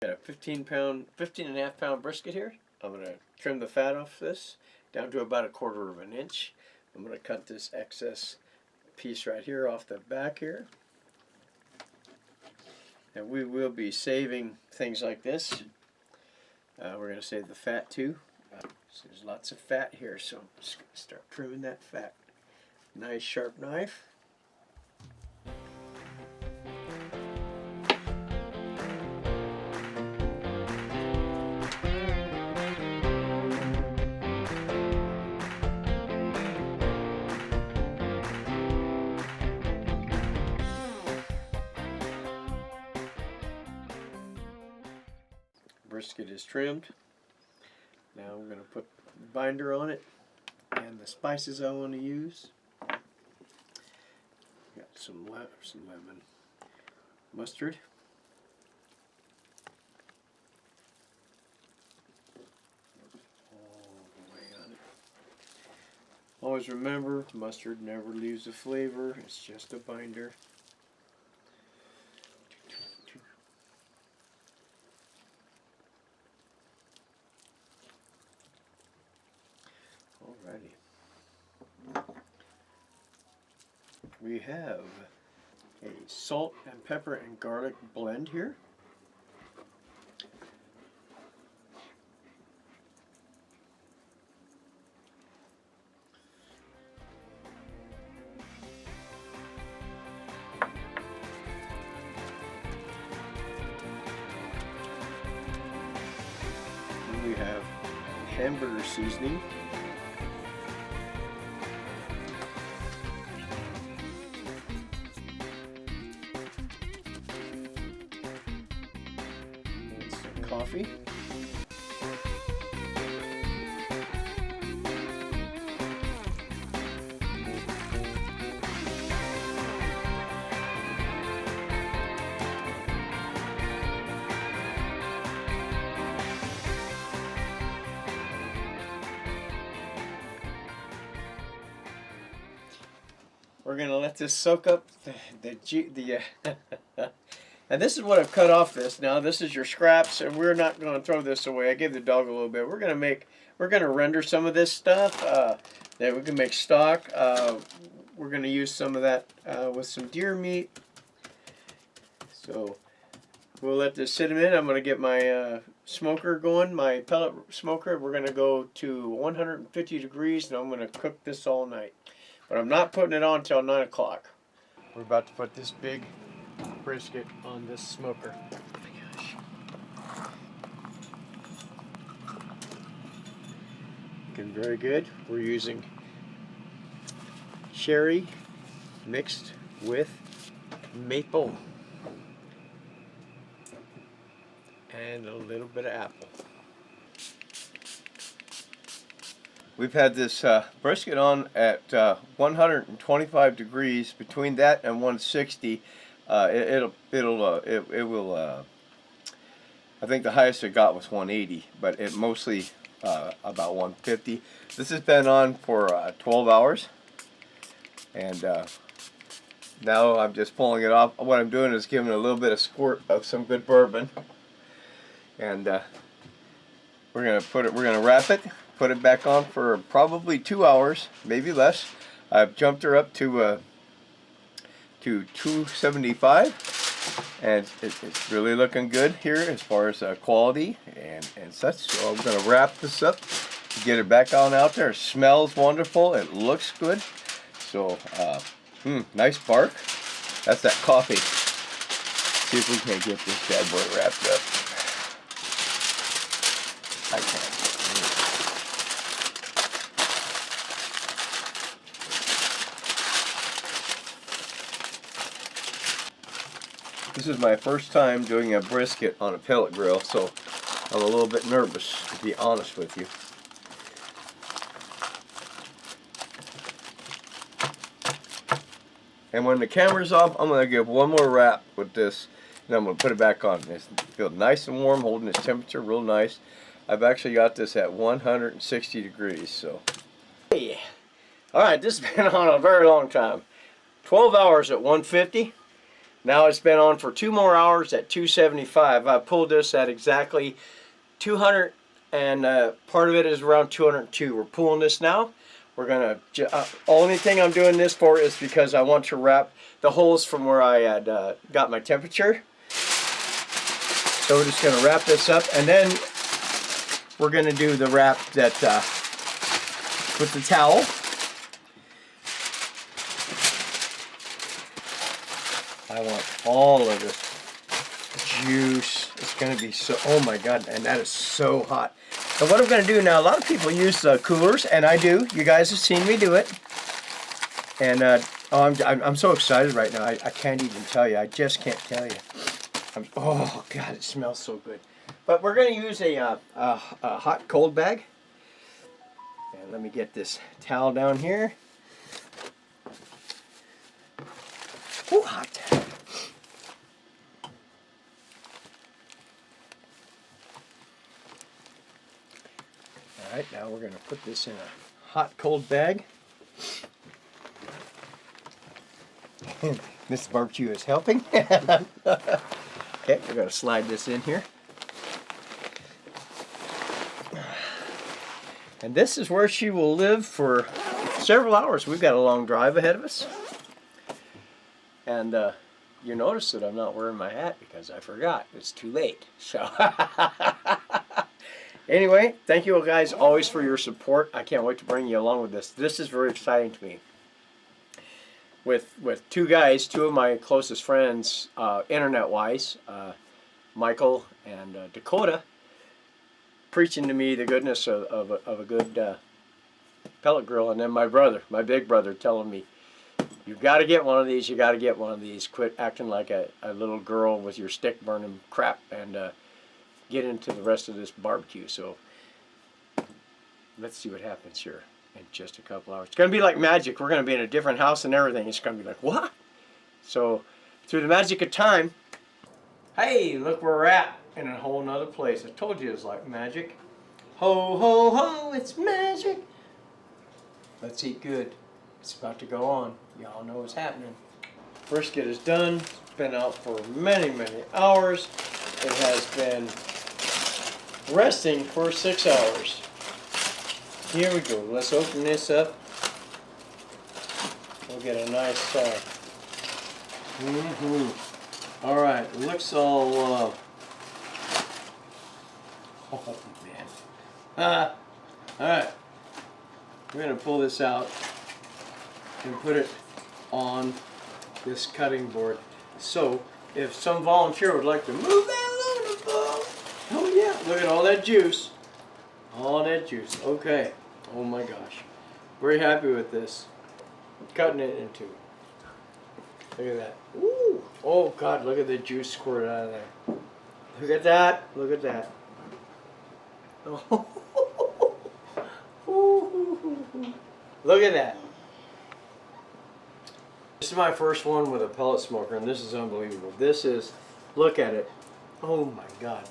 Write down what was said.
Got a 15 and a half pound brisket here. I'm going to trim the fat off this down to about 1/4 of an inch. I'm going to cut this excess piece right here off the back here. And we will be saving things like this. We're going to save the fat too. So there's lots of fat here, so I'm just going to start trimming that fat. Nice sharp knife. Brisket is trimmed. Now I'm going to put the binder on it and the spices I want to use. Got some lemon, mustard, all the way on it. Always remember, mustard never leaves the flavor. It's just a binder. Alrighty. We have a salt and pepper and garlic blend here. And we have hamburger seasoning. Coffee. We're going to let this soak up and this is what I've cut off this. Now this is your scraps, and we're not going to throw this away. I gave the dog a little bit. We're going to render some of this stuff that we can make stock. We're going to use some of that with some deer meat. So we'll let this sit a minute. I'm going to get my smoker going, my pellet smoker. We're going to go to 150 degrees, and I'm going to cook this all night. But I'm not putting it on until 9 o'clock. We're about to put this big brisket on this smoker. Oh my gosh. Looking very good. We're using sherry mixed with maple and a little bit of apple. We've had this brisket on at 125 degrees. Between that and 160, it will. I think the highest it got was 180, but it mostly about 150. This has been on for 12 hours, and now I'm just pulling it off. What I'm doing is giving it a little bit of squirt of some good bourbon, and we're gonna wrap it. Put it back on for probably 2 hours, maybe less. I've jumped her up to 275, and it's really looking good here as far as quality and such. So I'm going to wrap this up, get it back on out there. It smells wonderful. It looks good. So nice bark. That's that coffee. See if we can get this bad boy wrapped up. I can't. This is my first time doing a brisket on a pellet grill, so I'm a little bit nervous, to be honest with you. And when the camera's off, I'm going to give one more wrap with this, and I'm going to put it back on. It feels nice and warm, holding its temperature real nice. I've actually got this at 160 degrees, so. Hey. Alright, this has been on a very long time. 12 hours at 150. Now it's been on for 2 more hours at 275. I pulled this at exactly 200, and part of it is around 202. We're pulling this now. We're gonna. Only thing I'm doing this for is because I want to wrap the holes from where I had got my temperature. So we're just gonna wrap this up, and then we're gonna do the wrap that with the towel. I want all of this juice. It's going to be so, oh my God, and that is so hot. So what I'm going to do now, a lot of people use coolers, and I do. You guys have seen me do it. And I'm so excited right now. I can't even tell you. I just can't tell you. Oh God, it smells so good. But we're going to use a hot cold bag. And let me get this towel down here. Oh, hot. Alright, now we're going to put this in a hot cold bag. Mr. Barbecue is helping. Okay, we're going to slide this in here. And this is where she will live for several hours. We've got a long drive ahead of us. And you notice that I'm not wearing my hat because I forgot. It's too late. So anyway, thank you guys always for your support. I can't wait to bring you along with this. This is very exciting to me. With two guys, two of my closest friends, internet-wise, Michael and Dakota, preaching to me the goodness of a good pellet grill, and then my brother, my big brother, telling me, you got to get one of these, you got to get one of these. Quit acting like a little girl with your stick burning crap, and get into the rest of this barbecue. So let's see what happens here in just a couple hours. It's going to be like magic. We're going to be in a different house and everything. It's going to be like, what? So through the magic of time, hey, look where we're at, in a whole nother place. I told you it's like magic. Ho, ho, ho, it's magic. Let's eat good. It's about to go on. Y'all know what's happening. Brisket is done. It's been out for many, many hours. It has been resting for 6 hours. Here we go. Let's open this up. We'll get a nice all right, it looks all oh man. All right, we're gonna pull this out and put it on this cutting board. So if some volunteer would like to move that aluminum foil, oh yeah, look at all that juice. All that juice. Okay. Oh my gosh. Very happy with this. I'm cutting it in two. Look at that. Ooh. Oh God, look at the juice squirted out of there. Look at that. Look at that. Oh. Look at that. This is my first one with a pellet smoker, and this is unbelievable. This is, look at it. Oh my God.